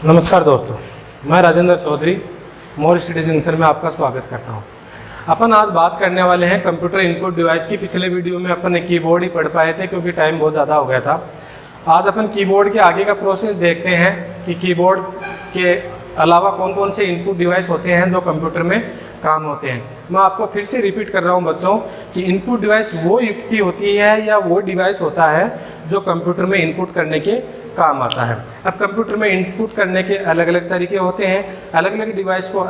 नमस्कार दोस्तों, मैं Rajendra Chaudhary more study junction में आपका स्वागत करता हूं। अपन आज बात करने वाले हैं कंप्यूटर इनपुट डिवाइस की। पिछले वीडियो में अपन ने कीबोर्ड ही पढ़ पाए थे क्योंकि टाइम बहुत ज़्यादा हो गया था। आज अपन कीबोर्ड के आगे का प्रोसेस देखते हैं कि कीबोर्ड के अलावा कौन कौन से इनपुट डिवाइस होते हैं जो कंप्यूटर में काम होते हैं। मैं आपको फिर से रिपीट कर रहा हूं बच्चों कि इनपुट डिवाइस वो युक्ति होती है या वो डिवाइस होता है जो कंप्यूटर में इनपुट करने के काम आता है। अब कंप्यूटर में इनपुट करने के अलग अलग तरीके होते हैं। अलग अलग डिवाइस को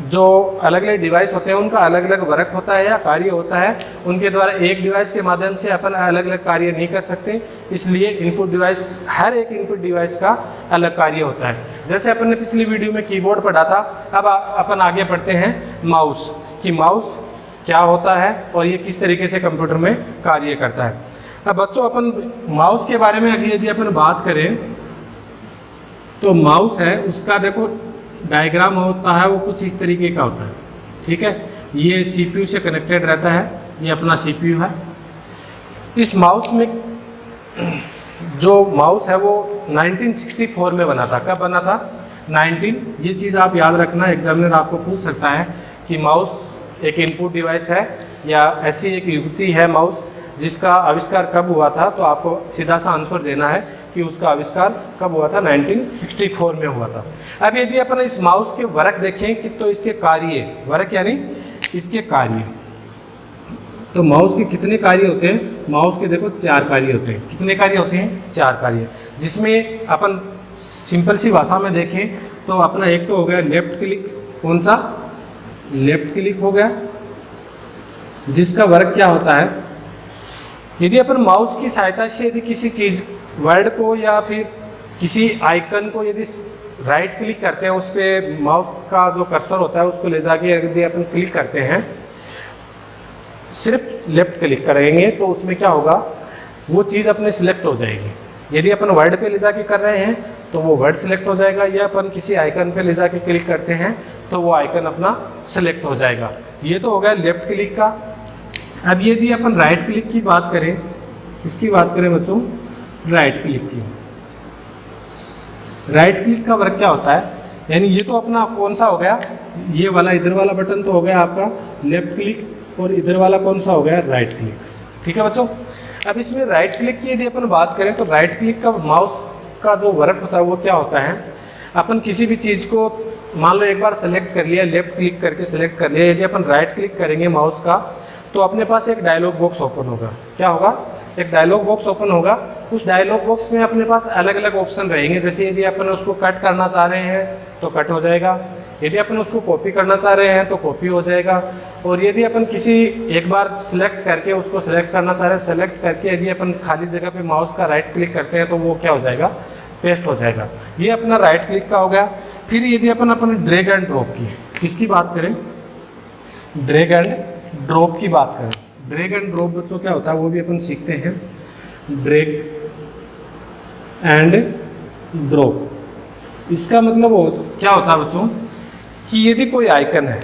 जो अलग अलग डिवाइस होते हैं उनका अलग अलग वर्क होता है या कार्य होता है। उनके द्वारा एक डिवाइस के माध्यम से अपन अलग अलग कार्य नहीं कर सकते, इसलिए इनपुट डिवाइस, हर एक इनपुट डिवाइस का अलग कार्य होता है। जैसे अपन ने पिछली वीडियो में कीबोर्ड पढ़ा था, अब अपन आगे बढ़ते हैं माउस कि माउस क्या होता है और ये किस तरीके से कंप्यूटर में कार्य करता है। अब बच्चों अपन माउस के बारे में यदि अपन बात करें तो माउस है उसका देखो डायग्राम होता है, वो कुछ इस तरीके का होता है। ठीक है, ये सीपीयू से कनेक्टेड रहता है, ये अपना सीपीयू है। इस माउस में जो माउस है वो 1964 में बना था। कब बना था? ये चीज़ आप याद रखना, एग्जामिनर आपको पूछ सकता है कि माउस एक इनपुट डिवाइस है या ऐसी एक युक्ति है माउस जिसका आविष्कार कब हुआ था, तो आपको सीधा सा आंसर देना है कि उसका आविष्कार कब हुआ था, 1964 में हुआ था। अब यदि अपन इस माउस के वर्क देखें कि तो इसके कार्य, वर्क यानी इसके कार्य, तो माउस के कितने कार्य होते हैं? माउस के देखो 4 कार्य होते हैं। कितने कार्य होते हैं? 4 कार्य, जिसमें अपन सिंपल सी भाषा में देखें तो अपना एक तो हो गया लेफ्ट क्लिक। कौन सा? लेफ्ट क्लिक हो गया, जिसका वर्क क्या होता है, यदि अपन माउस की सहायता से यदि किसी चीज़, वर्ड को या फिर किसी आइकन को यदि राइट क्लिक करते हैं, उस पर माउस का जो कर्सर होता है उसको ले जाके यदि अपन क्लिक करते हैं, सिर्फ लेफ्ट क्लिक करेंगे तो उसमें क्या होगा, वो चीज़ अपने सिलेक्ट हो जाएगी। यदि अपन वर्ड पे ले जाके कर रहे हैं तो वो वर्ड सिलेक्ट हो जाएगा, या अपन किसी आइकन पे ले जाके क्लिक करते हैं तो वो आइकन अपना सिलेक्ट हो जाएगा। ये तो हो गया लेफ्ट क्लिक का। अब यदि अपन राइट क्लिक की बात करें, किसकी बात करें बच्चों? राइट क्लिक की। राइट क्लिक का वर्क क्या होता है, यानी ये तो अपना कौन सा हो गया, ये वाला इधर वाला बटन तो हो गया आपका लेफ्ट क्लिक, और इधर वाला कौन सा हो गया, राइट क्लिक। ठीक है बच्चों, अब इसमें राइट क्लिक की यदि अपन बात करें तो राइट क्लिक का माउस का जो वर्क होता है वो क्या होता है, अपन किसी भी चीज़ को मान लो एक बार सेलेक्ट कर लिया, लेफ्ट क्लिक करके सेलेक्ट कर लिया, यदि अपन राइट क्लिक करेंगे माउस का तो अपने पास एक डायलॉग बॉक्स ओपन होगा। क्या होगा? एक डायलॉग बॉक्स ओपन होगा। उस डायलॉग बॉक्स में अपने पास अलग अलग ऑप्शन रहेंगे। जैसे यदि अपन उसको कट करना चाह रहे हैं तो कट हो जाएगा, यदि अपन उसको कॉपी करना चाह रहे हैं तो कॉपी हो जाएगा, और यदि अपन किसी एक बार सिलेक्ट करके उसको सेलेक्ट करना चाह रहे हैं, सेलेक्ट करके यदि अपन खाली जगह पे माउस का राइट क्लिक करते हैं तो वो क्या हो जाएगा, पेस्ट हो जाएगा। ये अपना राइट क्लिक का हो गया। फिर यदि अपन ड्रैग एंड ड्रॉप की, किसकी बात करें, ड्रैग एंड ड्रॉप की बात करें, ड्रैग एंड ड्रॉप बच्चों क्या होता है वो भी अपन सीखते हैं। ड्रैग एंड ड्रॉप, इसका मतलब क्या होता है बच्चों कि यदि कोई आइकन है,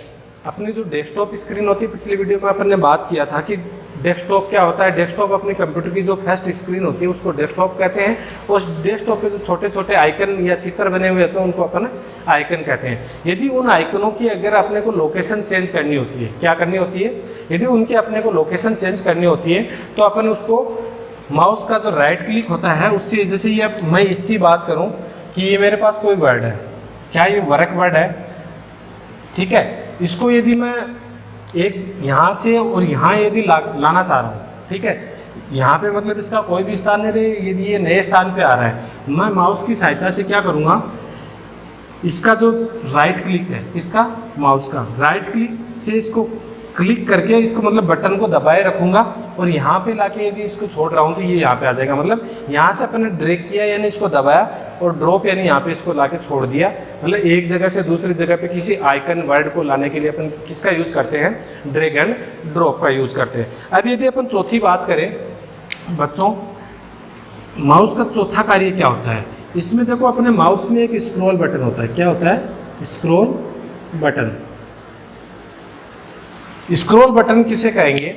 अपनी जो डेस्कटॉप स्क्रीन होती है, पिछली वीडियो में अपन ने बात किया था कि डेस्कटॉप क्या होता है। डेस्कटॉप अपने कंप्यूटर की जो फर्स्ट स्क्रीन होती है उसको डेस्कटॉप कहते हैं। उस डेस्कटॉप पे जो छोटे छोटे आइकन या चित्र बने हुए होते हैं उनको अपन आइकन कहते हैं। यदि उन आइकनों की अगर अपने को लोकेशन चेंज करनी होती है, क्या करनी होती है, यदि उनकी अपने को लोकेशन चेंज करनी होती है तो अपन उसको माउस का जो राइट क्लिक होता है उससे, जैसे ये मैं इसकी बात करूँ कि ये मेरे पास कोई वर्ड है, क्या ये वर्क वर्ड है, ठीक है, इसको यदि मैं एक यहाँ से और यहाँ यदि लाना चाह रहा हूँ, ठीक है, यहाँ पे मतलब इसका कोई भी स्थान नहीं रहे, यदि ये नए स्थान पे आ रहा है, मैं माउस की सहायता से क्या करूँगा, इसका जो राइट क्लिक है, इसका माउस का राइट क्लिक से इसको क्लिक करके इसको मतलब बटन को दबाए रखूँगा, और यहाँ पे लाके यदि इसको छोड़ रहा हूँ तो ये यहाँ पे आ जाएगा। मतलब यहाँ से अपन ने ड्रैग किया यानी इसको दबाया, और ड्रॉप यानी यहाँ पे इसको लाके छोड़ दिया। मतलब एक जगह से दूसरी जगह पे किसी आइकन वर्ड को लाने के लिए अपन किसका यूज करते हैं, ड्रैग एंड ड्रॉप का यूज करते हैं। अब यदि अपन चौथी बात करें बच्चों, माउस का चौथा कार्य क्या होता है, इसमें देखो अपने माउस में एक स्क्रॉल बटन होता है। क्या होता है? Scroll button. स्क्रॉल बटन किसे कहेंगे?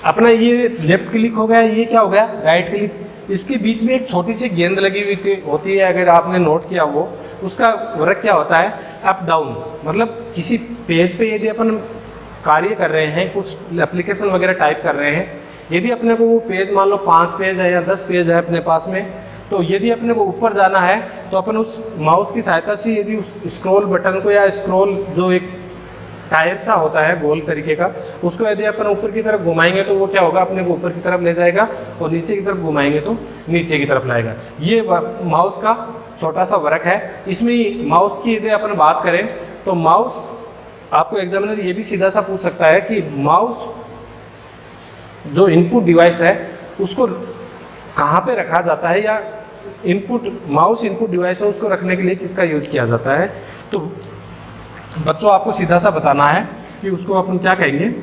अपना ये लेफ्ट क्लिक हो गया, ये क्या हो गया राइट क्लिक। इसके बीच में एक छोटी सी गेंद लगी हुई होती है, अगर आपने नोट किया वो, उसका वर्क क्या होता है अप डाउन। मतलब किसी पेज पे यदि अपन कार्य कर रहे हैं, कुछ एप्लीकेशन वगैरह टाइप कर रहे हैं, यदि अपने को वो पेज मान लो 5 पेज है या 10 पेज है अपने पास में, तो यदि अपने को ऊपर जाना है तो अपन उस माउस की सहायता से यदि उस स्क्रॉल बटन को या स्क्रॉल जो एक टायर सा होता है गोल तरीके का, उसको यदि अपन ऊपर की तरफ घुमाएंगे तो वो क्या होगा अपने को ऊपर की तरफ ले जाएगा, और नीचे की तरफ घुमाएंगे तो नीचे की तरफ लाएगा। ये माउस का छोटा सा वर्क है। इसमें माउस की यदि अपन बात करें तो माउस आपको एग्जामिनर ये भी सीधा सा पूछ सकता है कि माउस जो इनपुट डिवाइस है उसको कहाँ पे रखा जाता है, या माउस इनपुट डिवाइस है उसको रखने के लिए किसका यूज किया जाता है। तो बच्चों आपको सीधा सा बताना है कि उसको अपन क्या कहेंगे,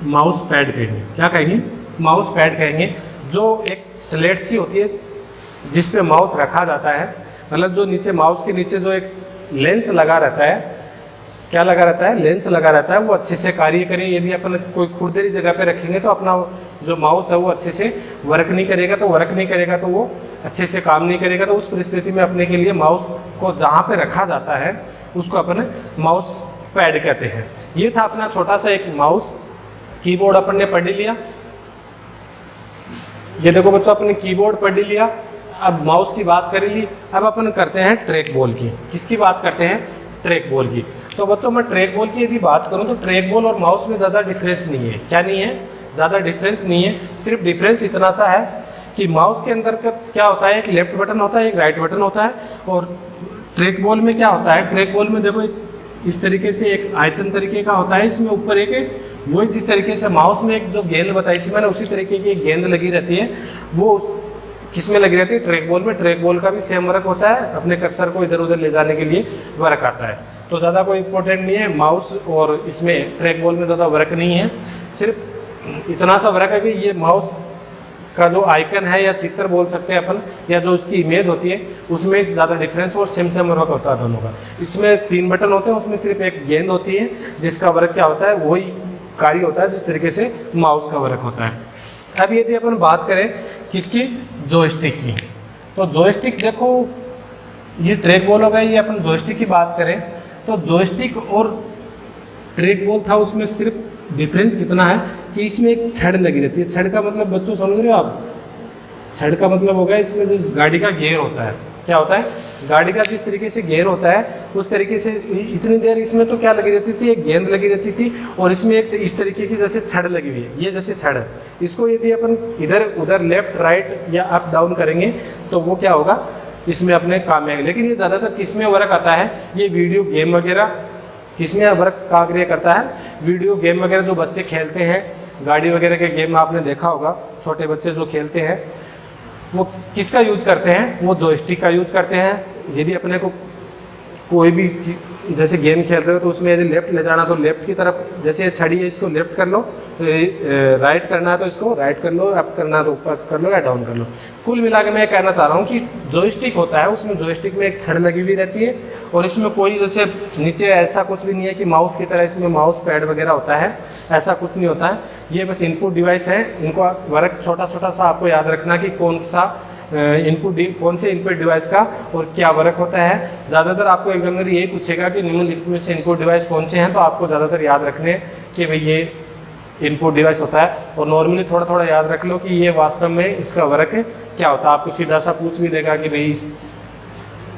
माउस पैड कहेंगे। क्या कहेंगे, माउस पैड कहेंगे। जो एक स्लेट सी होती है जिस पे माउस रखा जाता है, मतलब जो नीचे माउस के नीचे जो एक लेंस लगा रहता है, क्या लगा रहता है, लेंस लगा रहता है, वो अच्छे से कार्य करे। यदि अपन कोई खुरदरी जगह पे रखेंगे तो अपना जो माउस है वो अच्छे से वर्क नहीं करेगा, तो वो अच्छे से काम नहीं करेगा। तो उस परिस्थिति में अपने के लिए माउस को जहाँ पे रखा जाता है उसको अपन माउस पैड कहते हैं। ये था अपना छोटा सा एक माउस। कीबोर्ड अपन ने पढ़ लिया। ये देखो बच्चों अपने कीबोर्ड पढ़ लिया। अब माउस की बात कर ली, अब अपन करते हैं ट्रैक बॉल की। किसकी बात करते हैं, ट्रैक बॉल की। तो बच्चों मैं ट्रैक बॉल की यदि बात करूं तो ट्रैक बॉल और माउस में ज़्यादा डिफरेंस नहीं है। क्या नहीं है, ज़्यादा डिफरेंस नहीं है। सिर्फ डिफरेंस इतना सा है कि माउस के अंदर का क्या होता है, एक लेफ्ट बटन होता है, एक राइट बटन होता है। और ट्रैक बॉल में क्या होता है, ट्रैक बॉल में देखो इस तरीके से एक आयतन तरीके का होता है। इसमें ऊपर एक वही जिस तरीके से माउस में एक जो गेंद बताई थी मैंने, उसी तरीके की एक गेंद लगी रहती है, वो उस किस में लगी रहती है, ट्रैक बॉल में। ट्रैक बॉल का भी सेम वर्क होता है, अपने कर्सर को इधर उधर ले जाने के लिए वर्क आता है। तो ज़्यादा कोई इंपॉर्टेंट नहीं है माउस और इसमें ट्रैक बॉल में ज़्यादा वर्क नहीं है। सिर्फ इतना सा वर्क है कि ये माउस का जो आइकन है या चित्र बोल सकते हैं अपन, या जो इसकी इमेज होती है उसमें ज़्यादा डिफरेंस और सेम वर्क होता है दोनों का। इसमें 3 बटन होते हैं, उसमें सिर्फ एक गेंद होती है जिसका वर्क क्या होता है, वही कार्य होता है जिस तरीके से माउस का वर्क होता है। अब यदि अपन बात करें किसकी, जॉयस्टिक की, तो जॉयस्टिक देखो ये ट्रैक बॉल हो गया, ये अपन जॉयस्टिक की बात करें तो जॉयस्टिक और ट्रैक बॉल था, उसमें सिर्फ डिफरेंस कितना है कि इसमें एक छड़ लगी रहती है। छड़ का मतलब बच्चों समझ रहे हो आप, छड़ का मतलब हो गया इसमें जो गाड़ी का गियर होता है, क्या होता है, गाड़ी का जिस तरीके से गियर होता है उस तरीके से इतनी देर इसमें तो क्या लगी रहती थी, एक गेंद लगी रहती थी, और इसमें एक इस तरीके की जैसे छड़ लगी हुई है, ये जैसे छड़ है। इसको यदि अपन इधर उधर लेफ्ट राइट या अप डाउन करेंगे तो वो क्या होगा, इसमें अपने काम में आएगा। लेकिन ये ज़्यादातर किस में वर्क आता है, ये वीडियो गेम वगैरह किस में वर्क कार्य करता है, वीडियो गेम वगैरह जो बच्चे खेलते हैं, गाड़ी वगैरह के गेम आपने देखा होगा, छोटे बच्चे जो खेलते हैं वो किसका यूज करते हैं, वो जॉयस्टिक का यूज करते हैं। यदि अपने को कोई भी जैसे गेम खेल रहे हो तो उसमें यदि लेफ्ट ले जाना तो लेफ्ट की तरफ, जैसे ये छड़ी है इसको लेफ्ट कर लो, राइट करना है तो इसको राइट कर लो, अप करना है तो ऊपर कर लो या डाउन कर लो। कुल मिला के मैं कहना चाह रहा हूँ कि जॉयस्टिक होता है उसमें जॉयस्टिक में एक छड़ लगी हुई रहती है, और इसमें कोई जैसे नीचे ऐसा कुछ भी नहीं है कि माउस की तरह इसमें माउस पैड वगैरह होता है, ऐसा कुछ नहीं होता है। ये बस इनपुट डिवाइस है, इनको वर्क छोटा छोटा सा आपको याद रखना कि कौन से इनपुट डिवाइस का और क्या वर्क होता है। ज़्यादातर आपको एग्जामिनर यही पूछेगा कि निम्नलिखित में से इनपुट डिवाइस कौन से हैं, तो आपको ज़्यादातर याद रखने कि भाई ये इनपुट डिवाइस होता है, और नॉर्मली थोड़ा थोड़ा याद रख लो कि ये वास्तव में इसका वर्क क्या होता है। आपको सीधा सा पूछ भी देगा कि भाई इस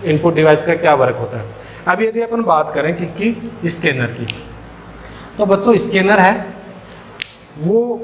इनपुट डिवाइस का क्या वर्क होता है। अब यदि अपन बात करें किसकी, स्कैनर की, तो बच्चों स्कैनर है वो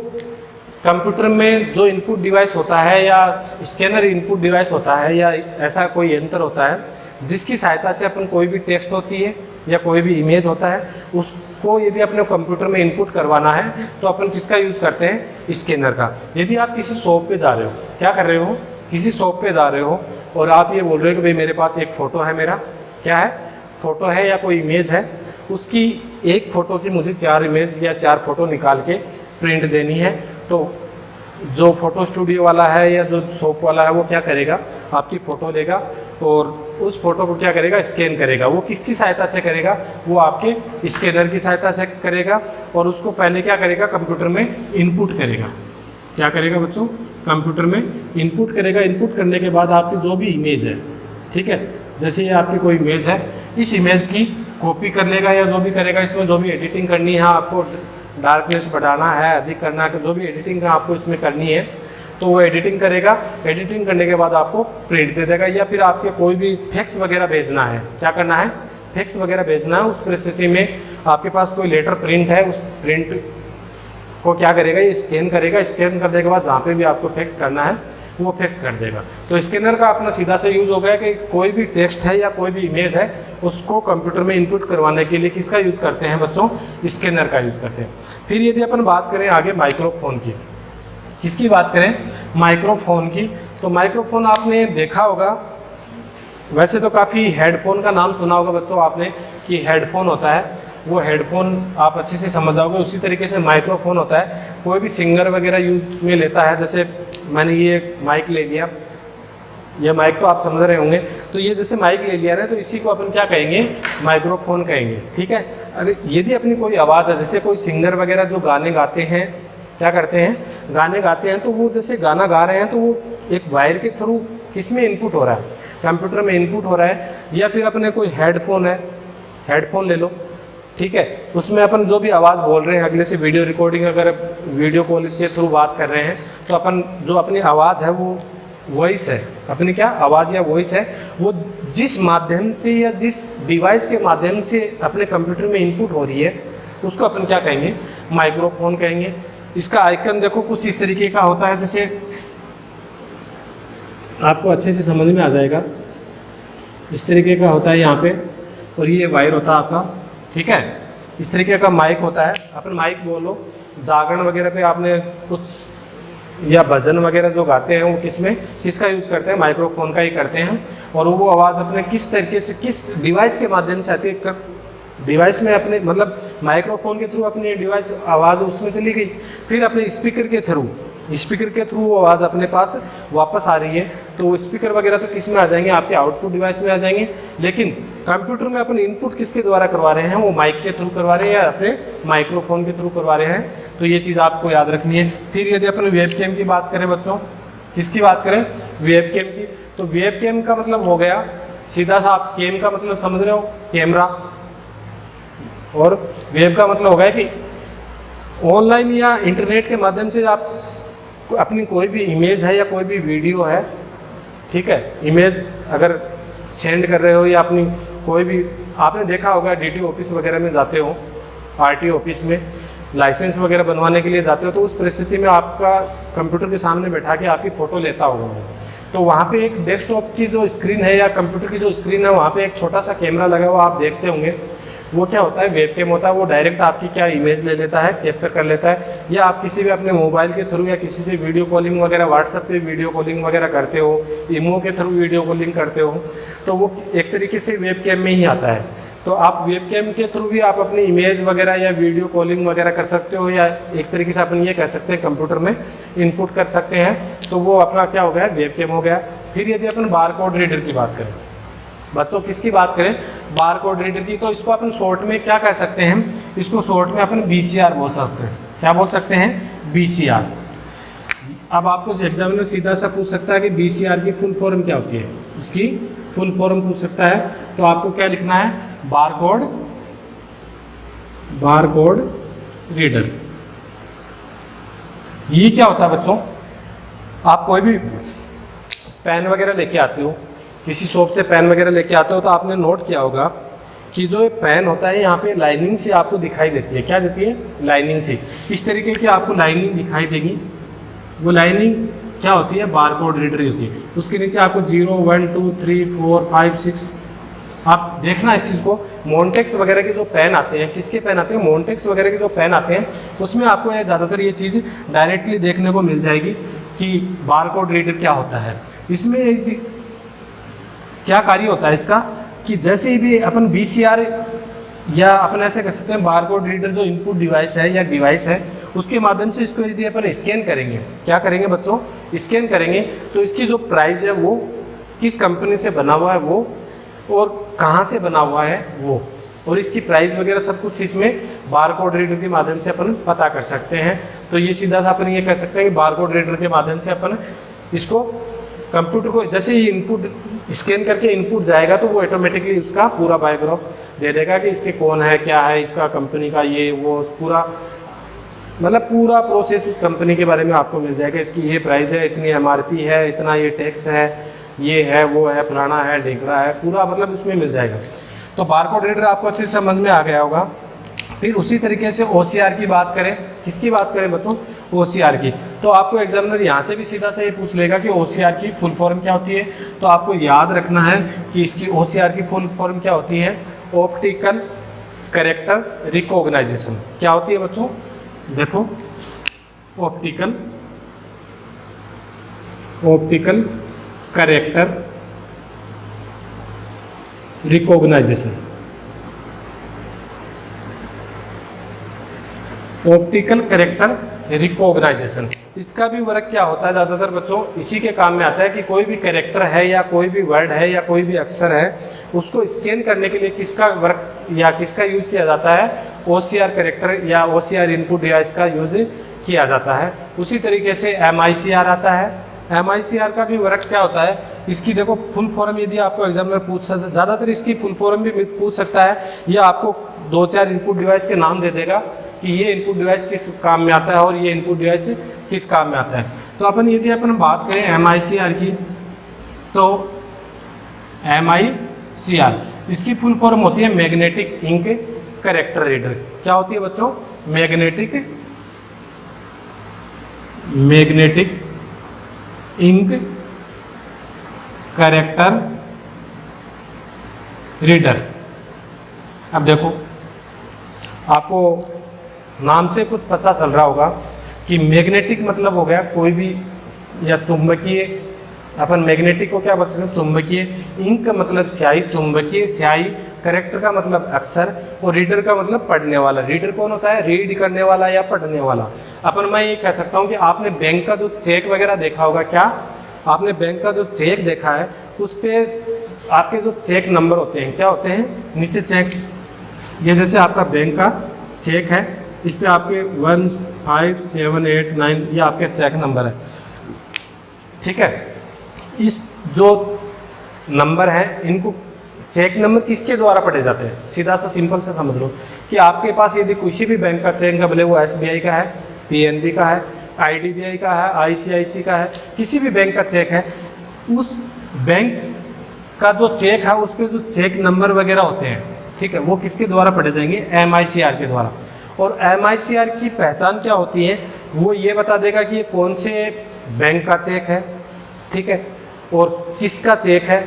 कंप्यूटर में जो इनपुट डिवाइस होता है, या स्कैनर इनपुट डिवाइस होता है, या ऐसा कोई यंत्र होता है जिसकी सहायता से अपन कोई भी टेक्स्ट होती है या कोई भी इमेज होता है उसको यदि अपने कंप्यूटर में इनपुट करवाना है तो अपन किसका यूज़ करते हैं, स्कैनर का। यदि आप किसी शॉप पे जा रहे हो, क्या कर रहे हो, किसी शॉप पे जा रहे हो और आप ये बोल रहे हो कि भाई मेरे पास एक फ़ोटो है, मेरा क्या है, फ़ोटो है या कोई इमेज है, उसकी एक फ़ोटो की मुझे 4 इमेज या 4 फ़ोटो निकाल के प्रिंट देनी है, तो जो फोटो स्टूडियो वाला है या जो शॉप वाला है वो क्या करेगा, आपकी फ़ोटो लेगा और उस फोटो को क्या करेगा, स्कैन करेगा। वो किसकी सहायता से करेगा, वो आपके स्कैनर की सहायता से करेगा और उसको पहले क्या करेगा, कंप्यूटर में इनपुट करेगा। क्या करेगा बच्चों, कंप्यूटर में इनपुट करेगा। इनपुट करने के बाद आपकी जो भी इमेज है, ठीक है, जैसे ये आपकी कोई इमेज है, इस इमेज की कॉपी कर लेगा या जो भी करेगा, इसमें जो भी एडिटिंग करनी है, आपको डार्कनेस बढ़ाना है, अधिक करना है, जो भी एडिटिंग आपको इसमें करनी है तो वो एडिटिंग करेगा। एडिटिंग करने के बाद आपको प्रिंट दे देगा। या फिर आपके कोई भी फैक्स वगैरह भेजना है, क्या करना है, फैक्स वगैरह भेजना है, उस परिस्थिति में आपके पास कोई लेटर प्रिंट है, उस प्रिंट को क्या करेगा, ये स्कैन करेगा। स्कैन करने के बाद जहाँ पे भी आपको फैक्स करना है वो फैक्स कर देगा। तो स्कैनर का अपना सीधा से यूज़ हो गया कि कोई भी टेक्स्ट है या कोई भी इमेज है उसको कंप्यूटर में इनपुट करवाने के लिए किसका यूज़ करते हैं बच्चों, स्कैनर का यूज़ करते हैं। फिर यदि अपन बात करें आगे माइक्रोफोन की, किसकी बात करें, माइक्रोफोन की, तो माइक्रोफोन आपने देखा होगा, वैसे तो काफ़ी हेडफोन का नाम सुना होगा बच्चों आपने कि हेडफोन होता है, वो हेडफोन आप अच्छे से समझ जाओगे। उसी तरीके से माइक्रोफोन होता है, कोई भी सिंगर वगैरह यूज में लेता है। जैसे मैंने ये माइक ले लिया, ये माइक तो आप समझ रहे होंगे, तो ये जैसे माइक ले लिया ना, तो इसी को अपन क्या कहेंगे, माइक्रोफोन कहेंगे, ठीक है। अगर यदि अपनी कोई आवाज़ है, जैसे कोई सिंगर वगैरह जो गाने गाते हैं, क्या करते हैं, गाने गाते हैं, तो वो जैसे गाना गा रहे हैं तो वो एक वायर के थ्रू किस में इनपुट हो रहा है, कंप्यूटर में इनपुट हो रहा है। या फिर अपने कोई हेडफोन है, हेडफोन ले लो, ठीक है, उसमें अपन जो भी आवाज़ बोल रहे हैं, अगले से वीडियो रिकॉर्डिंग अगर वीडियो कॉल के थ्रू बात कर रहे हैं तो अपन जो अपनी आवाज़ है वो वॉइस है, अपनी क्या आवाज़ या वॉइस है, वो जिस माध्यम से या जिस डिवाइस के माध्यम से अपने कंप्यूटर में इनपुट हो रही है उसको अपन क्या कहेंगे, माइक्रोफोन कहेंगे। इसका आइकन देखो कुछ इस तरीके का होता है, जैसे आपको अच्छे से समझ में आ जाएगा, इस तरीके का होता है यहाँ पे, और ये वायर होता है आपका, ठीक है, इस तरीके का माइक होता है। अपन माइक बोलो, जागरण वगैरह पे आपने कुछ या भजन वगैरह जो गाते हैं वो किसमें, किसका यूज़ करते हैं, माइक्रोफोन का ही करते हैं। और वो आवाज़ अपने किस तरीके से किस डिवाइस के माध्यम से आती है, डिवाइस में अपने मतलब माइक्रोफोन के थ्रू अपनी डिवाइस आवाज़ उसमें चली गई, फिर अपने स्पीकर के थ्रू वो आवाज़ अपने पास वापस आ रही है। तो वो स्पीकर वगैरह तो किस में आ जाएंगे, आपके आउटपुट डिवाइस में आ जाएंगे। लेकिन कंप्यूटर में अपन इनपुट किसके द्वारा करवा रहे हैं, वो माइक के थ्रू करवा रहे हैं या अपने माइक्रोफोन के थ्रू करवा रहे हैं। तो ये चीज़ आपको याद रखनी है। फिर यदि अपन वेबकैम की बात करें बच्चों, किसकी बात करें, वेबकैम की, तो वेबकैम का मतलब हो गया सीधा सा, आप कैम का मतलब समझ रहे हो, कैमरा, और वेब का मतलब हो गया कि ऑनलाइन या इंटरनेट के माध्यम से आप अपनी कोई भी इमेज है या कोई भी वीडियो है, ठीक है, इमेज अगर सेंड कर रहे हो या अपनी कोई भी, आपने देखा होगा डीटी ऑफिस वगैरह में जाते हो, आरटी ऑफिस में लाइसेंस वगैरह बनवाने के लिए जाते हो, तो उस परिस्थिति में आपका कंप्यूटर के सामने बैठा के आपकी फ़ोटो लेता होगा। तो वहाँ पे एक डेस्कटॉप की जो स्क्रीन है या कंप्यूटर की जो स्क्रीन है, वहाँ पे एक छोटा सा कैमरा लगा हुआ आप देखते होंगे। वो क्या होता है, वेबकैम होता है। वो डायरेक्ट आपकी क्या इमेज ले लेता है, कैप्चर कर लेता है। या आप किसी भी अपने मोबाइल के थ्रू या किसी से वीडियो कॉलिंग वगैरह, व्हाट्सएप पे वीडियो कॉलिंग वगैरह करते हो, इमो के थ्रू वीडियो कॉलिंग करते हो, तो वो एक तरीके से वेबकैम में ही आता है। तो आप वेबकैम के थ्रू भी आप अपनी इमेज वगैरह या वीडियो कॉलिंग वगैरह कर सकते हो, या एक तरीके से अपन ये कह सकते हैं कंप्यूटर में इनपुट कर सकते हैं। तो वो अपना क्या हो गया, वेबकैम हो गया। फिर यदि अपन बारकोड रीडर की बात करें बच्चों, किसकी बात करें, बारकोड रीडर की, तो इसको अपन शॉर्ट में क्या कह सकते हैं, इसको शॉर्ट में अपन BCR बोल सकते हैं। क्या बोल सकते हैं, BCR। अब आपको एग्जामिनर सीधा सा पूछ सकता है कि BCR की फुल फॉर्म क्या होती है, इसकी फुल फॉर्म पूछ सकता है। तो आपको क्या लिखना है, बारकोड रीडर। ये क्या होता है बच्चों, आप कोई भी पेन वगैरह लेके आते हो, किसी शॉप से पेन वगैरह लेके आते हो, तो आपने नोट किया होगा कि जो पेन होता है यहाँ पे लाइनिंग से आपको दिखाई देती है। क्या देती है, लाइनिंग से। इस तरीके की आपको लाइनिंग दिखाई देगी। वो लाइनिंग क्या होती है, बारकोड रीडर होती है। उसके नीचे आपको 0, 1, 2, 3, 4, 5, 6, आप देखना इस चीज़ को। मोन्टेक्स वगैरह के जो पेन आते हैं, किसके पेन आते हैं, मोन्टेक्स वगैरह के जो पेन आते हैं, उसमें आपको ज़्यादातर ये चीज़ डायरेक्टली देखने को मिल जाएगी कि बारकोड रीडर क्या होता है। इसमें एक क्या कार्य होता है इसका, कि जैसे ही भी अपन BCR या अपन ऐसे कह सकते हैं बारकोड रीडर जो इनपुट डिवाइस है या डिवाइस है, उसके माध्यम से इसको यदि अपन स्कैन करेंगे, क्या करेंगे बच्चों, स्कैन करेंगे, तो इसकी जो प्राइस है वो किस कंपनी से बना हुआ है वो, और कहाँ से बना हुआ है वो, और इसकी प्राइस वगैरह सब कुछ इसमें बारकोड रीडर के माध्यम से अपन पता कर सकते हैं। तो ये सीधा सा अपन ये कह सकते हैं कि बारकोड रीडर के माध्यम से अपन इसको कंप्यूटर को जैसे ही इनपुट स्कैन करके इनपुट जाएगा तो वो ऑटोमेटिकली उसका पूरा बायोग्राफ दे देगा कि इसके कौन है, क्या है, इसका कंपनी का ये वो पूरा, मतलब पूरा प्रोसेस उस कंपनी के बारे में आपको मिल जाएगा। इसकी ये प्राइस है, इतनी MRP है, इतना ये टैक्स है, ये है, वो है, फलाना है, ढेकड़ा है, पूरा मतलब इसमें मिल जाएगा। तो बारकोड रीडर आपको अच्छे से समझ में आ गया होगा। फिर उसी तरीके से OCR की बात करें, किसकी बात करें बच्चों, OCR की। तो आपको एग्जामिनर यहाँ से भी सीधा सा ये पूछ लेगा कि OCR की फुल फॉर्म क्या होती है। तो आपको याद रखना है कि इसकी OCR की फुल फॉर्म क्या होती है, ऑप्टिकल कैरेक्टर रिकॉग्नाइजेशन। क्या होती है बच्चों, देखो, optical character recognization. Optical character recognization, इसका भी वर्क क्या होता है, ज़्यादातर बच्चों इसी के काम में आता है कि कोई भी कैरेक्टर है या कोई भी वर्ड है या कोई भी अक्षर है, उसको स्कैन करने के लिए किसका वर्क या किसका यूज़ किया जाता है, OCR कैरेक्टर या OCR इनपुट डिवाइस का यूज़ किया जाता है। उसी तरीके से MICR आता है। MICR का भी वर्क क्या होता है, इसकी देखो फुल फॉर्म यदि आपको एग्जामिनर पूछ सकता, ज़्यादातर इसकी फुल फॉर्म भी पूछ सकता है, या आपको 2-4 इनपुट डिवाइस के नाम दे देगा कि ये इनपुट डिवाइस किस काम में आता है और ये इनपुट डिवाइस किस काम में आता है। तो अपन यदि अपन बात करें MICR की, तो MICR इसकी फुल फॉर्म होती है मैग्नेटिक इंक कैरेक्टर रीडर। क्या होती है बच्चों, मैग्नेटिक इंक कैरेक्टर रीडर। अब देखो, आपको नाम से कुछ पता चल रहा होगा कि मैग्नेटिक मतलब हो गया कोई भी, या चुंबकीय, अपन मैग्नेटिक को क्या बोल सकते हैं, चुंबकीय। इंक का मतलब स्याही, चुंबकीय स्याही। कैरेक्टर का मतलब अक्षर, और रीडर का मतलब पढ़ने वाला। रीडर कौन होता है, रीड करने वाला या पढ़ने वाला। अपन मैं ये कह सकता हूँ कि आपने बैंक का जो चेक वगैरह देखा होगा, क्या आपने बैंक का जो चेक देखा है उस पर आपके जो चेक नंबर होते हैं क्या होते हैं, नीचे चेक, ये जैसे आपका बैंक का चेक है, इस पर आपके 1 5 7 8 9 ये आपके चेक नंबर है, ठीक है। इस जो नंबर है, इनको चेक नंबर किसके द्वारा पढ़े जाते हैं, सीधा सा सिंपल से समझ लो कि आपके पास यदि किसी भी बैंक का चेक, भले वो SBI का है, PNB का है, IDBI का है, ICICI का है, किसी भी बैंक का चेक है, उस बैंक का जो चेक है उस पर जो चेक नंबर वगैरह होते हैं, ठीक है, वो किसके द्वारा पढ़े जाएंगे, MICR के द्वारा। और MICR की पहचान क्या होती है, वो ये बता देगा कि ये कौन से बैंक का चेक है, ठीक है, और किसका चेक है,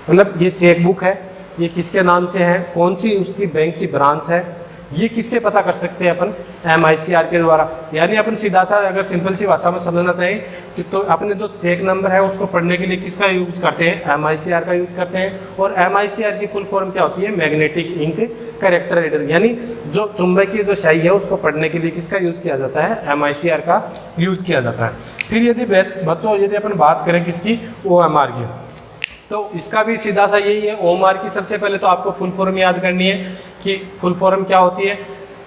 मतलब ये चेक बुक है, ये किसके नाम से है, कौन सी उसकी बैंक की ब्रांच है, ये किससे पता कर सकते हैं अपन, MICR के द्वारा। यानी अपन सीधा सा अगर सिंपल सी भाषा में समझना चाहिए कि तो अपने जो चेक नंबर है उसको पढ़ने के लिए किसका यूज़ करते हैं, MICR का यूज़ करते हैं। और MICR की फुल फॉर्म क्या होती है, मैग्नेटिक इंक कैरेक्टर रीडर, यानी जो चुंबकीय जो स्याही है उसको पढ़ने के लिए किसका यूज़ किया जाता है, MICR का यूज़ किया जाता है। फिर यदि बच्चों यदि अपन बात करें किसकी, OMR की, तो इसका भी सीधा सा यही है। OMR की सबसे पहले तो आपको फुल फॉर्म याद करनी है कि फुल फॉर्म क्या होती है।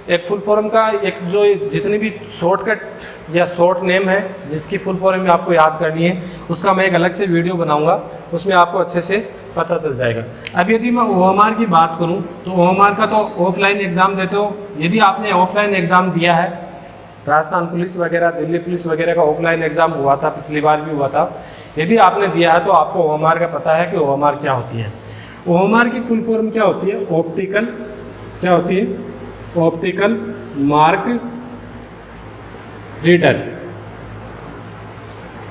एक फुल फॉर्म का एक जो जितनी भी शॉर्टकट या शॉर्ट नेम है जिसकी फुल फॉर्म में आपको याद करनी है, उसका मैं एक अलग से वीडियो बनाऊंगा, उसमें आपको अच्छे से पता चल जाएगा। अब यदि मैं OMR की बात करूं तो OMR का तो ऑफलाइन एग्ज़ाम देते हो, यदि आपने ऑफलाइन एग्ज़ाम दिया है, राजस्थान पुलिस वगैरह, दिल्ली पुलिस वगैरह का ऑफलाइन एग्ज़ाम हुआ था, पिछली बार भी हुआ था, यदि आपने दिया है तो आपको OMR का पता है कि OMR क्या होती है। OMR की फुल फॉर्म क्या होती है, ऑप्टिकल, क्या होती है, ऑप्टिकल मार्क रीडर।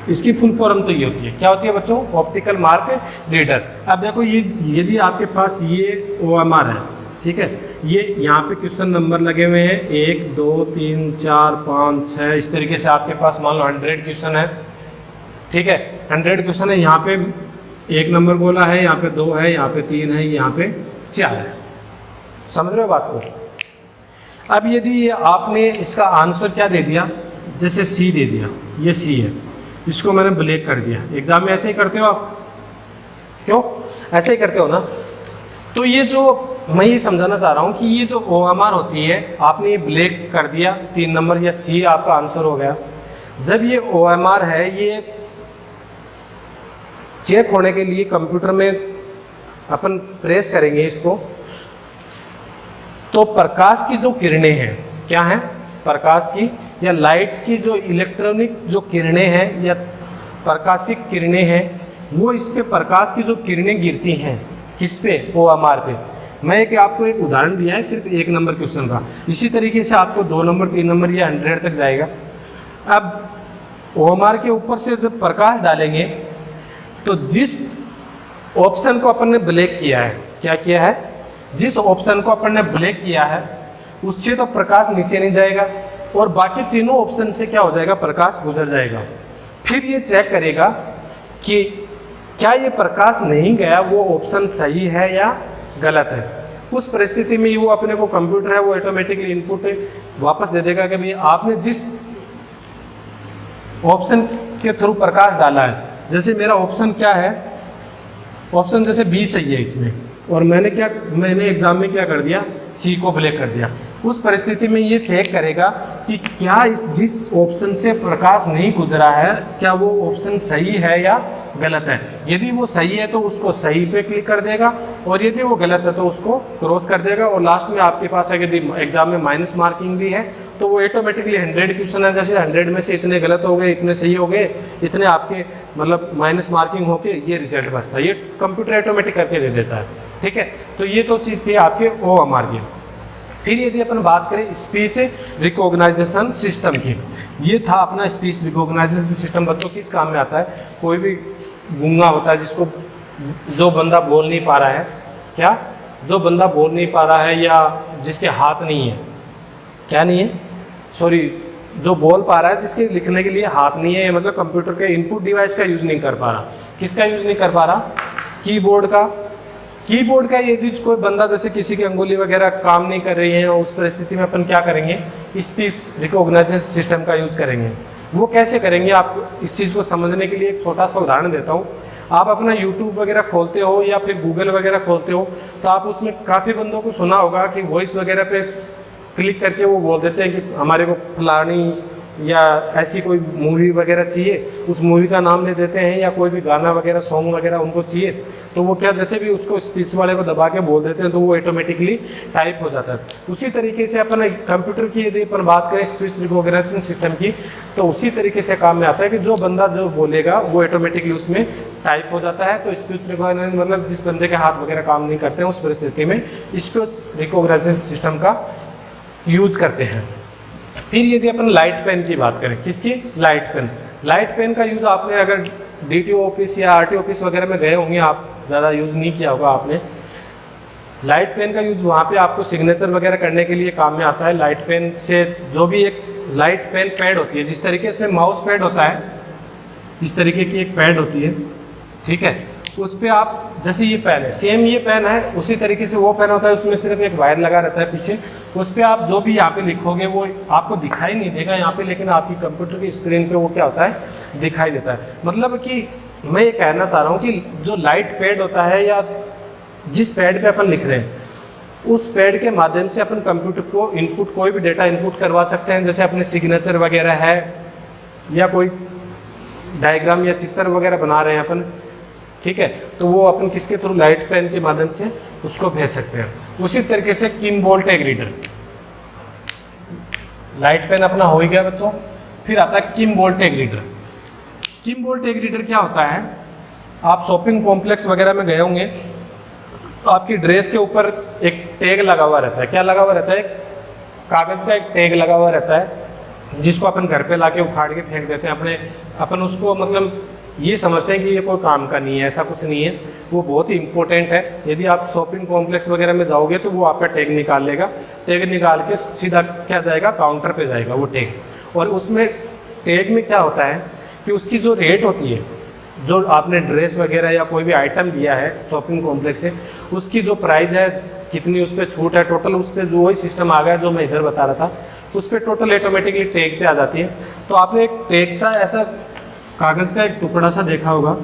इसकी फुल फॉर्म तो ये होती है, क्या होती है बच्चों, ऑप्टिकल मार्क रीडर। अब देखो ये यदि आपके पास ये OMR है, ठीक है, ये यहाँ पे क्वेश्चन नंबर लगे हुए हैं 1 2 3 4 5 6, इस तरीके से आपके पास मान लो 100 क्वेश्चन है, ठीक है, 100 क्वेश्चन है। यहाँ पे 1 नंबर बोला है, यहाँ पे 2 है, यहाँ पे 3 है, यहाँ पे 4 है। समझ रहे हो बात को। अब यदि आपने इसका आंसर क्या दे दिया, जैसे सी दे दिया, ये सी है, इसको मैंने ब्लैक कर दिया। एग्जाम में ऐसे ही करते हो आप, क्यों ऐसे ही करते हो ना। तो ये जो मैं ये समझाना चाह रहा हूँ कि ये जो OMR होती है, आपने ये ब्लैक कर दिया 3 नंबर, या सी आपका आंसर हो गया। जब ये OMR है, ये चेक होने के लिए कंप्यूटर में अपन प्रेस करेंगे इसको, तो प्रकाश की जो किरणें हैं, क्या हैं, प्रकाश की या लाइट की जो इलेक्ट्रॉनिक जो किरणें हैं या प्रकाशिक किरणें हैं, वो इस पे प्रकाश की जो किरणें गिरती हैं, किस पे, OMR पे। मैं आपको एक उदाहरण दिया है सिर्फ 1 नंबर क्वेश्चन का, इसी तरीके से आपको 2 नंबर 3 नंबर या 100 तक जाएगा। अब OMR के ऊपर से जब प्रकाश डालेंगे तो जिस ऑप्शन को अपन ने ब्लैक किया है, क्या किया है, जिस ऑप्शन को अपन ने ब्लैक किया है उससे तो प्रकाश नीचे नहीं जाएगा, और बाकी तीनों ऑप्शन से क्या हो जाएगा, प्रकाश गुजर जाएगा। फिर ये चेक करेगा कि क्या ये प्रकाश नहीं गया, वो ऑप्शन सही है या गलत है। उस परिस्थिति में वो अपने को कंप्यूटर है वो ऑटोमेटिकली इनपुट वापस दे देगा कि भाई आपने जिस ऑप्शन के थ्रू प्रकाश डाला है, जैसे मेरा ऑप्शन क्या है, ऑप्शन जैसे बी सही है इसमें, और मैंने एग्जाम में क्या कर दिया, सी को ब्लैक कर दिया। उस परिस्थिति में ये चेक करेगा कि क्या जिस ऑप्शन से प्रकाश नहीं गुजरा है, क्या वो ऑप्शन सही है या गलत है। यदि वो सही है तो उसको सही पे क्लिक कर देगा, और यदि वो गलत है तो उसको क्रॉस कर देगा। और लास्ट में आपके पास यदि एग्जाम में माइनस मार्किंग भी है तो वो ऑटोमेटिकली 100 क्वेश्चन है, जैसे 100 में से इतने गलत हो गए, इतने सही हो गए, इतने आपके मतलब माइनस मार्किंग होके ये रिजल्ट बचता है। ये कंप्यूटर ऑटोमेटिक करके दे देता है, ठीक है। तो ये तो चीज़ थी आपके OMR की। फिर यदि अपन बात करें स्पीच रिकॉग्नाइजेशन सिस्टम की, ये था अपना स्पीच रिकॉग्नाइजेशन सिस्टम। बच्चों किस काम में आता है, कोई भी गूंगा होता है जिसको, जो बंदा बोल नहीं पा रहा है, क्या, जो बंदा बोल नहीं पा रहा है या जिसके हाथ नहीं है, क्या नहीं है, सॉरी, जो बोल पा रहा है जिसके लिखने के लिए हाथ नहीं है, मतलब कंप्यूटर के इनपुट डिवाइस का यूज़ नहीं कर पा रहा। किसका यूज़ नहीं कर पा रहा, कीबोर्ड का। कीबोर्ड का यदि कोई बंदा जैसे किसी की अंगुली वगैरह काम नहीं कर रही है, उस परिस्थिति में अपन क्या करेंगे, स्पीच रिकॉग्नाइजेशन सिस्टम का यूज़ करेंगे। वो कैसे करेंगे, आप इस चीज़ को समझने के लिए एक छोटा सा उदाहरण देता हूँ। आप अपना यूट्यूब वगैरह खोलते हो या फिर गूगल वगैरह खोलते हो, तो आप उसमें काफ़ी बंदों को सुना होगा कि वॉइस वगैरह पे क्लिक करके वो बोल देते हैं कि हमारे को फलानी या ऐसी कोई मूवी वगैरह चाहिए, उस मूवी का नाम ले देते हैं, या कोई भी गाना वगैरह सॉन्ग वगैरह उनको चाहिए, तो वो क्या, जैसे भी उसको स्पीच वाले को दबा के बोल देते हैं तो वो ऑटोमेटिकली टाइप हो जाता है। उसी तरीके से अपन कंप्यूटर की यदि अपन बात करें स्पीच रिकॉग्निशन सिस्टम की, तो उसी तरीके से काम में आता है कि जो बंदा जो बोलेगा वो ऑटोमेटिकली उसमें टाइप हो जाता है। तो स्पीच रिकॉग्निशन मतलब जिस बंदे के हाथ वगैरह काम नहीं करते हैं, उस परिस्थिति में स्पीच रिकॉग्निशन सिस्टम का यूज करते हैं। फिर यदि अपन लाइट पेन की बात करें, किसकी, लाइट पेन। लाइट पेन का यूज़ आपने अगर DTO ऑफिस या RTO ऑफिस वगैरह में गए होंगे, आप ज़्यादा यूज़ नहीं किया होगा आपने। लाइट पेन का यूज़ वहाँ पे आपको सिग्नेचर वगैरह करने के लिए काम में आता है। लाइट पेन से जो भी एक लाइट पेन पैड होती है, जिस तरीके से माउस पैड होता है, इस तरीके की एक पैड होती है, ठीक है, उस पर आप, जैसे ये पेन है, सेम ये पेन है, उसी तरीके से वो पेन होता है, उसमें सिर्फ एक वायर लगा रहता है पीछे। उस पर आप जो भी यहाँ पे लिखोगे वो आपको दिखाई नहीं देगा यहाँ पे, लेकिन आपकी कंप्यूटर की स्क्रीन पे वो क्या होता है, दिखाई देता है। मतलब कि मैं ये कहना चाह रहा हूँ कि जो लाइट पैड होता है या जिस पैड पे अपन लिख रहे हैं, उस पैड के माध्यम से अपन कंप्यूटर को इनपुट, कोई भी डेटा इनपुट करवा सकते हैं। जैसे अपने सिग्नेचर वगैरह है या कोई डायग्राम या चित्र वगैरह बना रहे हैं अपन, ठीक है, तो वो अपन किसके थ्रू, लाइट पेन के माध्यम से उसको भेज सकते हैं। उसी तरीके से किमबोर्ड टैग रीडर, लाइट पेन अपना हो ही गया बच्चों। फिर आता है किमबोर्ड टैग रीडर। किमबोर्ड टैग रीडर क्या होता है, आप शॉपिंग कॉम्प्लेक्स वगैरह में गए होंगे, तो आपकी ड्रेस के ऊपर एक टैग लगा हुआ रहता है। क्या लगा हुआ रहता है, कागज़ का एक टैग लगा हुआ रहता है, जिसको अपन घर पे लाके उखाड़ के फेंक देते हैं। अपन उसको मतलब ये समझते हैं कि ये कोई काम का नहीं है, ऐसा कुछ नहीं है, वो बहुत ही इंपॉर्टेंट है। यदि आप शॉपिंग कॉम्प्लेक्स वगैरह में जाओगे तो वो आपका टैग निकाल लेगा, टैग निकाल के सीधा क्या जाएगा, काउंटर पे जाएगा वो टैग। और उसमें टैग में क्या होता है कि उसकी जो रेट होती है, जो आपने ड्रेस वगैरह या कोई भी आइटम लिया है शॉपिंग कॉम्प्लेक्स से, उसकी जो प्राइस है, कितनी उस पर छूट है, टोटल उस पर जो वही सिस्टम आ गया जो मैं इधर बता रहा था, उस पर टोटल ऑटोमेटिकली टैग पे आ जाती है। तो आपने एक टैग सा ऐसा कागज़ का एक टुकड़ा सा देखा होगा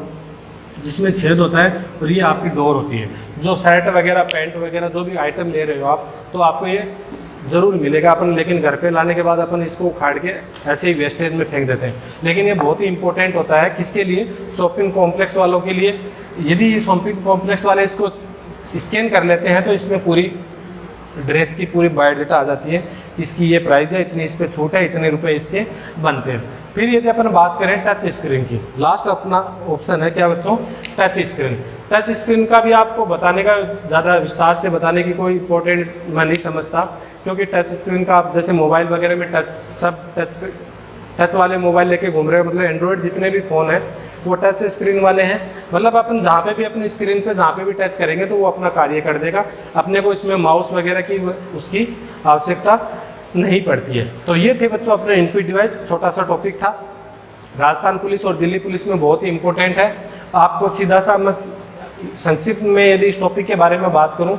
जिसमें छेद होता है, और ये आपकी डोर होती है। जो शर्ट वगैरह, पैंट वगैरह जो भी आइटम ले रहे हो आप, तो आपको ये ज़रूर मिलेगा अपन, लेकिन घर पे लाने के बाद अपन इसको उखाड़ के ऐसे ही वेस्टेज में फेंक देते हैं। लेकिन ये बहुत ही इंपॉर्टेंट होता है, किसके लिए? शॉपिंग कॉम्प्लेक्स वालों के लिए। यदि ये शॉपिंग कॉम्प्लेक्स वाले इसको स्कैन कर लेते हैं तो इसमें पूरी ड्रेस की पूरी बायोडाटा आ जाती है, इसकी ये प्राइस है, इतनी इस पर छूट है, इतने रुपए इसके बनते हैं। फिर यदि अपन बात करें टच स्क्रीन की, लास्ट अपना ऑप्शन है क्या बच्चों? Touch screen. टच स्क्रीन का भी आपको बताने का, ज़्यादा विस्तार से बताने की कोई इंपॉर्टेंट मैं नहीं समझता, क्योंकि टच स्क्रीन का आप जैसे मोबाइल वगैरह में टच वाले मोबाइल लेके घूम रहे हो, मतलब एंड्रॉयड जितने भी फ़ोन हैं वो टच स्क्रीन वाले हैं। मतलब अपन जहाँ पे भी अपनी स्क्रीन पे जहाँ पे भी टच करेंगे तो वो अपना कार्य कर देगा, अपने को इसमें माउस वगैरह की उसकी आवश्यकता नहीं पड़ती है। तो ये थे बच्चों अपने इनपुट डिवाइस, छोटा सा टॉपिक था। राजस्थान पुलिस और दिल्ली पुलिस में बहुत ही इंपॉर्टेंट है। आपको सीधा सा मैं संक्षिप्त में यदि इस टॉपिक के बारे में बात करूँ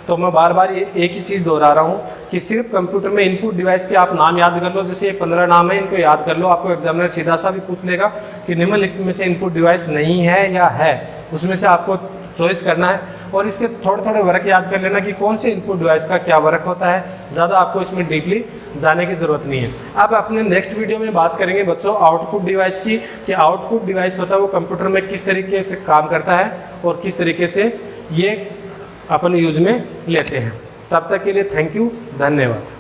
तो मैं बार बार एक ही चीज़ दोहरा रहा हूँ कि सिर्फ कंप्यूटर में इनपुट डिवाइस के आप नाम याद कर लो, जैसे ये 15 नाम है, इनको याद कर लो। आपको एग्जामिनर सीधा सा भी पूछ लेगा कि निम्नलिखित में से इनपुट डिवाइस नहीं है या है, उसमें से आपको चॉइस करना है। और इसके थोड़े थोड़े वर्क याद कर लेना कि कौन से इनपुट डिवाइस का क्या वर्क होता है, ज़्यादा आपको इसमें डीपली जाने की ज़रूरत नहीं है। अब अपने नेक्स्ट वीडियो में बात करेंगे बच्चों आउटपुट डिवाइस की, कि आउटपुट डिवाइस होता है वो कंप्यूटर में किस तरीके से काम करता है और किस तरीके से ये अपन यूज में लेते हैं। तब तक के लिए थैंक यू, धन्यवाद।